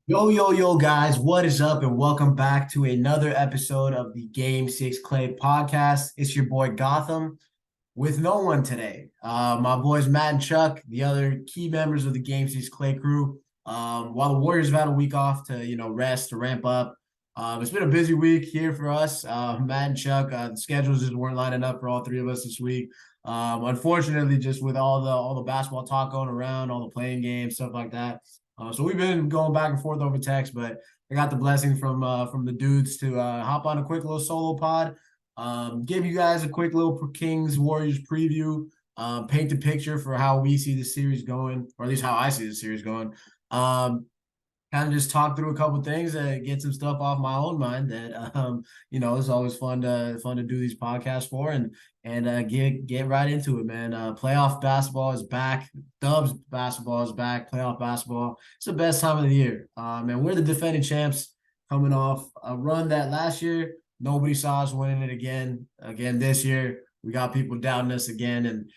Yo, yo, yo, guys, what is up? And welcome back to another episode of the Game 6 Clay podcast. It's your boy Gautam with no one today. My boys Matt and Chuck, the other key members of the Game 6 Clay crew. While the Warriors have had a week off to, rest, to ramp up. It's been a busy week here for us. Matt and Chuck, the schedules just weren't lining up for all three of us this week. Unfortunately, just with all the basketball talk going around, all the playing games, stuff like that. So we've been going back and forth over text, but I got the blessing from the dudes to hop on a quick little solo pod, give you guys a quick little Kings Warriors preview, paint the picture for how we see the series going, or at least how I see the series going. Um, Kind of just talk through a couple things and get some stuff off my own mind that it's always fun to do these podcasts for and get right into it, man. Playoff basketball is back. Dubs basketball is back. Playoff basketball. It's the best time of the year. And we're the defending champs coming off a run that last year nobody saw us winning it again. Again this year, we got people doubting us again, and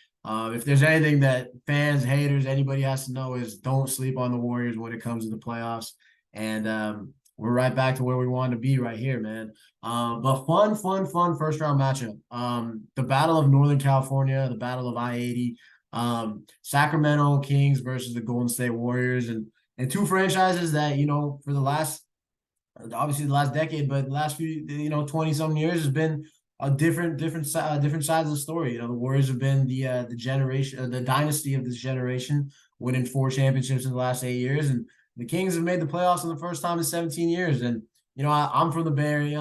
if there's anything that fans, haters, anybody has to know is don't sleep on the Warriors when it comes to the playoffs. And we're right back to where we wanted to be right here, man. But fun first round matchup. The Battle of Northern California, the Battle of I-80, Sacramento Kings versus the Golden State Warriors, and two franchises that for the last obviously the last decade, but the last few 20 something years has been a different sides of the story. The Warriors have been the generation, the dynasty of this generation, winning 4 championships in the last 8 years, and the Kings have made the playoffs for the first time in 17 years. And I'm from the Bay Area.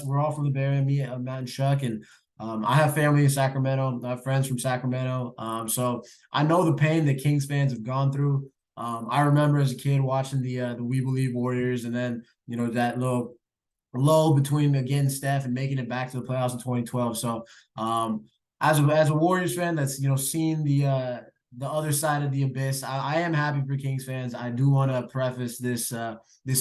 We're all from the Bay Area. Me, Matt, and Chuck, and I have family in Sacramento. I have friends from Sacramento. So I know the pain that Kings fans have gone through. I remember as a kid watching the We Believe Warriors, and then that little lull between again Steph and making it back to the playoffs in 2012. So as a Warriors fan that's seen the other side of the abyss, I am happy for Kings fans. I do want to preface this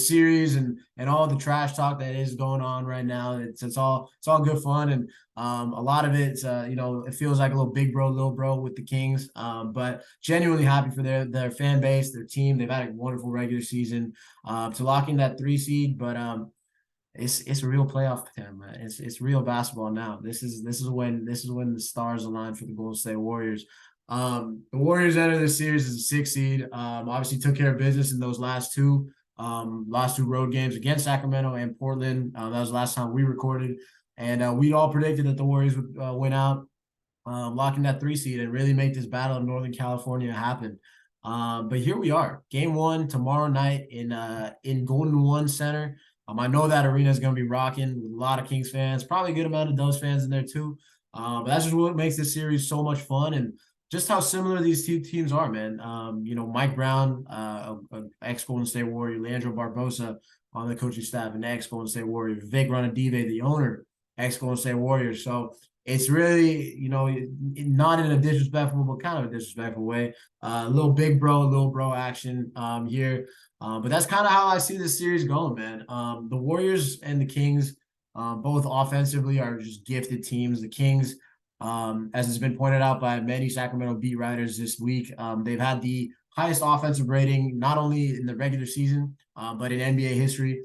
series and all the trash talk that is going on right now. It's all good fun, and a lot of it's it feels like a little big bro, little bro with the Kings. But genuinely happy for their fan base, their team. They've had a wonderful regular season to lock in that 3 seed, but it's a real playoff time, man. It's real basketball now. This is when the stars align for the Golden State Warriors. The Warriors entered this series as a 6 seed. Obviously took care of business in those last two road games against Sacramento and Portland. That was the last time we recorded, and we all predicted that the Warriors would win out, locking that 3 seed and really make this battle of Northern California happen. But here we are, Game 1 tomorrow night in Golden One Center. I know that arena is going to be rocking with a lot of Kings fans, probably a good amount of Dubs fans in there too. But that's just what makes this series so much fun, and just how similar these two teams are, man. Mike Brown, ex Golden State Warrior, Leandro Barbosa on the coaching staff, and ex Golden State Warrior, Vic Ranadive, the owner, ex Golden State Warrior. So it's really, not in a disrespectful, but kind of a disrespectful way. Little bro action here. But that's kind of how I see this series going, man. The Warriors and the Kings, both offensively, are just gifted teams. The Kings, as has been pointed out by many Sacramento beat writers this week, they've had the highest offensive rating, not only in the regular season, but in NBA history,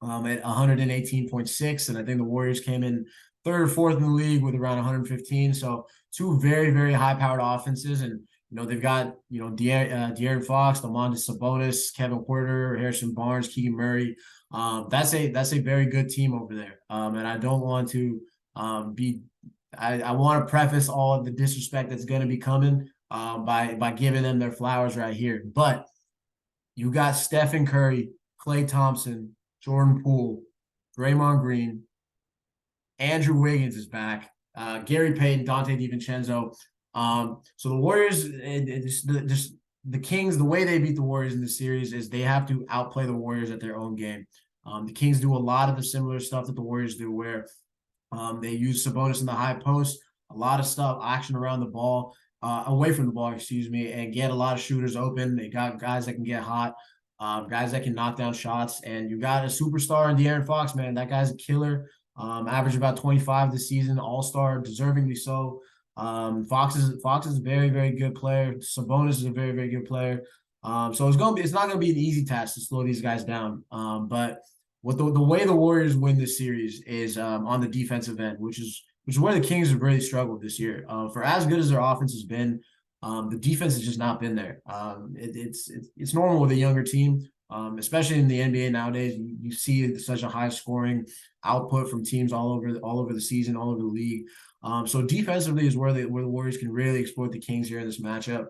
at 118.6. And I think the Warriors came in third or fourth in the league with around 115. So two very, very high-powered offenses. And they've got De'Aaron Fox, Domantas Sabonis, Kevin Porter, Harrison Barnes, Keegan Murray. That's a very good team over there. And I don't want to I want to preface all of the disrespect that's going to be coming by giving them their flowers right here. But you got Stephen Curry, Klay Thompson, Jordan Poole, Draymond Green, Andrew Wiggins is back. Gary Payton, Dante DiVincenzo. So the Warriors, the Kings, the way they beat the Warriors in this series is they have to outplay the Warriors at their own game. The Kings do a lot of the similar stuff that the Warriors do, where they use Sabonis in the high post, a lot of stuff, action around the ball, away from the ball, excuse me, and get a lot of shooters open. They got guys that can get hot, guys that can knock down shots, and you got a superstar in De'Aaron Fox, man. That guy's a killer. Averaged about 25 this season, all-star, deservingly so. Fox is a very, very good player. Sabonis is a very, very good player. So it's not gonna be an easy task to slow these guys down. But what the way the Warriors win this series is on the defensive end, which is where the Kings have really struggled this year. For as good as their offense has been, the defense has just not been there. It's normal with a younger team, especially in the NBA nowadays. You see such a high scoring output from teams all over the season, all over the league. So defensively is where the Warriors can really exploit the Kings here in this matchup.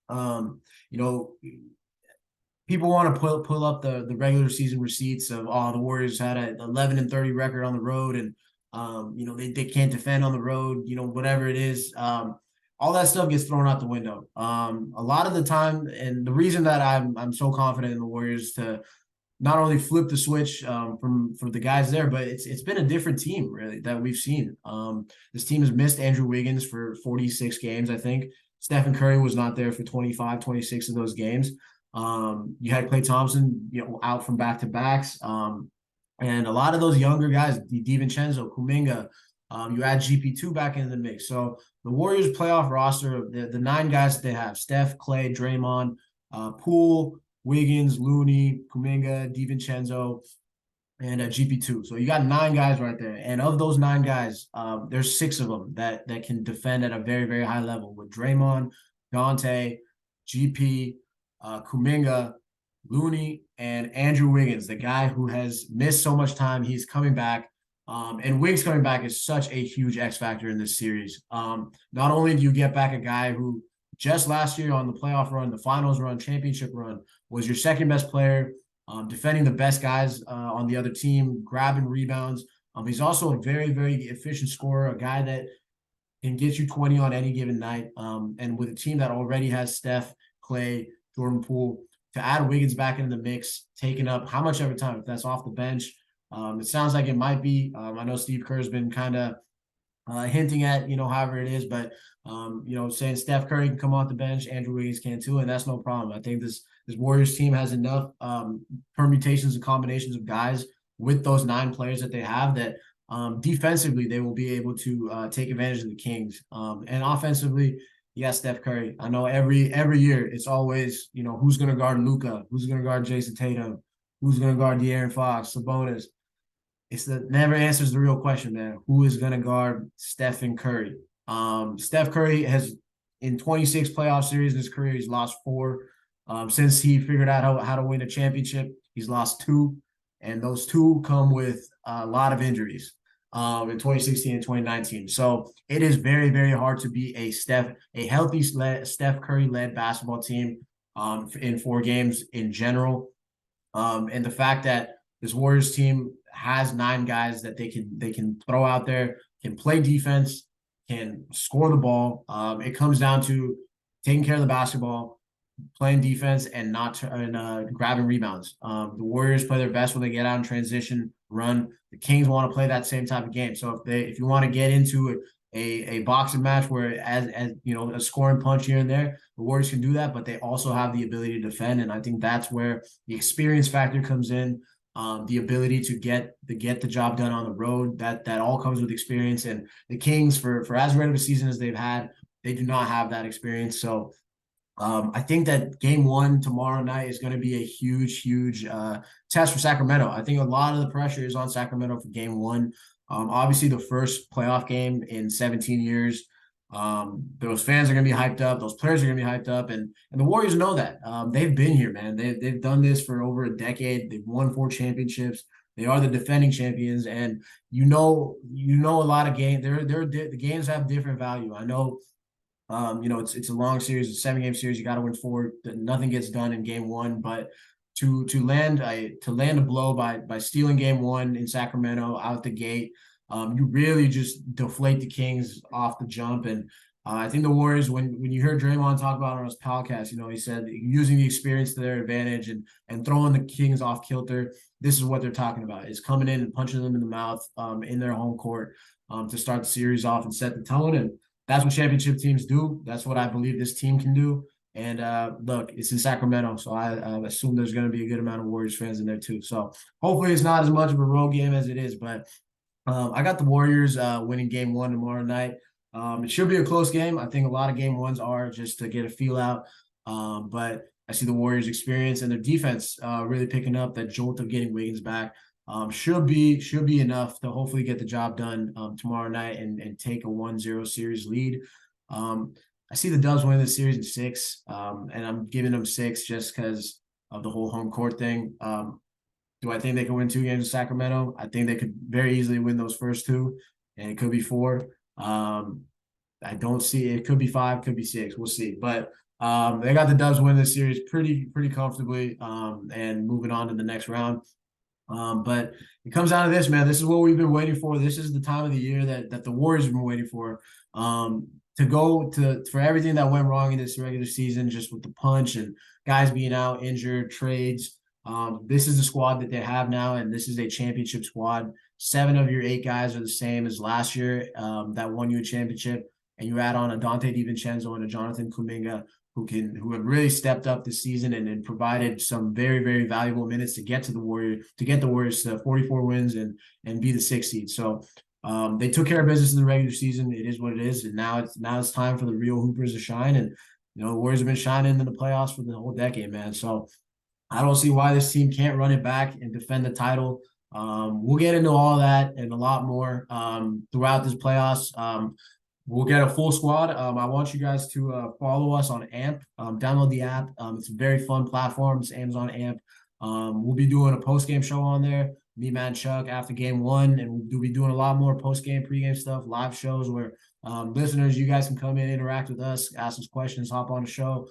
You know, people want to pull up the regular season receipts of the Warriors had an 11-30 record on the road, and they can't defend on the road, whatever it is. All that stuff gets thrown out the window. A lot of the time, and the reason that I'm so confident in the Warriors to not only flip the switch from for the guys there, but it's been a different team really that we've seen. This team has missed Andrew Wiggins for 46 games, I think. Stephen Curry was not there for 25, 26 of those games. You had Klay Thompson, out from back to backs. And a lot of those younger guys, DiVincenzo, Kuminga, you add GP2 back into the mix. So the Warriors playoff roster, the 9 guys that they have, Steph, Klay, Draymond, Poole, Wiggins, Looney, Kuminga, DiVincenzo, and GP2. So you got 9 guys right there. And of those 9 guys, there's 6 of them that can defend at a very, very high level with Draymond, Dante, GP, Kuminga, Looney, and Andrew Wiggins, the guy who has missed so much time. He's coming back. And Wiggs coming back is such a huge X factor in this series. Not only do you get back a guy who just last year on the playoff run, the finals run, championship run, was your second best player, defending the best guys on the other team, grabbing rebounds. He's also a very, very efficient scorer, a guy that can get you 20 on any given night. And with a team that already has Steph, Klay, Jordan Poole, to add Wiggins back into the mix, taking up how much every time, if that's off the bench. It sounds like it might be. I know Steve Kerr's been kind of hinting at, however it is, but saying Steph Curry can come off the bench, Andrew Wiggins can too, and that's no problem. I think this Warriors team has enough permutations and combinations of guys with those 9 players that they have that defensively they will be able to take advantage of the Kings. And offensively, yeah, Steph Curry. I know every year it's always, who's going to guard Luka, who's going to guard Jason Tatum, who's going to guard De'Aaron Fox, Sabonis. It's that never answers the real question, man. Who is going to guard Stephen Curry? Steph Curry has, in 26 playoff series in his career, he's lost 4. Since he figured out how to win a championship, he's lost 2. And those 2 come with a lot of injuries in 2016 and 2019. So it is very, very hard to be a healthy Steph Curry-led basketball team in 4 games in general. And the fact that this Warriors team has 9 guys that they can throw out there, can play defense, can score the ball. It comes down to taking care of the basketball, playing defense, and not grabbing rebounds. The Warriors play their best when they get out in transition run. The Kings want to play that same type of game. So if you want to get into a boxing match where as a scoring punch here and there, the Warriors can do that, but they also have the ability to defend, and I think that's where the experience factor comes in. The ability to get the job done on the road, that all comes with experience. And the Kings, for as great of a season as they've had, they do not have that experience. So I think that game 1 tomorrow night is going to be a huge, huge test for Sacramento. I think a lot of the pressure is on Sacramento for game 1. Obviously, the first playoff game in 17 years. Those fans are going to be hyped up. Those players are going to be hyped up, and the Warriors know that. They've been here, man. They've done this for over a decade. They've won 4 championships. They are the defending champions, and a lot of games. The games have different value. I know. It's a long series, a 7-game series. You got to win 4. Nothing gets done in game 1, but to land a blow by stealing game 1 in Sacramento out the gate, you really just deflate the Kings off the jump. And I think the Warriors, when you heard Draymond talk about it on his podcast, he said using the experience to their advantage and throwing the Kings off kilter. This is what they're talking about: is coming in and punching them in the mouth in their home court to start the series off and set the tone. And that's what championship teams do. That's what I believe this team can do. And look, it's in Sacramento, so I assume there's going to be a good amount of Warriors fans in there too. So hopefully it's not as much of a road game as it is, but I got the Warriors winning game 1 tomorrow night. It should be a close game. I think a lot of game 1s are just to get a feel out. But I see the Warriors' experience and their defense really picking up. That jolt of getting Wiggins back should be enough to hopefully get the job done tomorrow night and take a 1-0 series lead. I see the Dubs winning the series in 6, and I'm giving them 6 just because of the whole home court thing. Do I think they can win 2 games in Sacramento? I think they could very easily win those first 2, and it could be 4. I don't see it. Could be 5, could be 6. We'll see. But they got the Dubs winning the series pretty comfortably, and moving on to the next round. But it comes down to this, man. This is what we've been waiting for. This is the time of the year that the Warriors have been waiting for. For everything that went wrong in this regular season, just with the punch and guys being out, injured, trades. This is the squad that they have now, and this is a championship squad. 7 of your 8 guys are the same as last year that won you a championship, and you add on a Dante DiVincenzo and a Jonathan Kuminga who have really stepped up this season and provided some very valuable minutes to get the Warriors to 44 wins and be the 6th seed. So they took care of business in the regular season. It is what it is, and now it's time for the real hoopers to shine. And the Warriors have been shining in the playoffs for the whole decade, man. So I don't see why this team can't run it back and defend the title. We'll get into all that and a lot more throughout this playoffs. We'll get a full squad. I want you guys to follow us on AMP. Download the app. It's a very fun platform. It's Amazon AMP. We'll be doing a post-game show on there. Me, Matt, and Chuck after game 1, and we'll be doing a lot more post-game, pre-game stuff, live shows where listeners, you guys can come in, interact with us, ask us questions, hop on the show,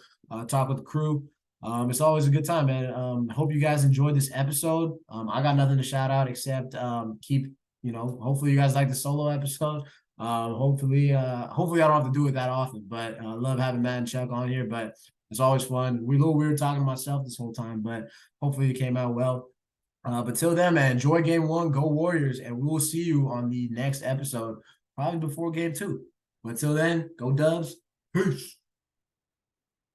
talk with the crew. It's always a good time, man. Hope you guys enjoyed this episode. I got nothing to shout out except hopefully you guys like the solo episode. Hopefully I don't have to do it that often, but I love having Matt and Chuck on here, but it's always fun. We're a little weird talking to myself this whole time, but hopefully it came out well. But till then, man, enjoy game 1, go Warriors, and we will see you on the next episode, probably before game 2. But till then, go Dubs. Peace.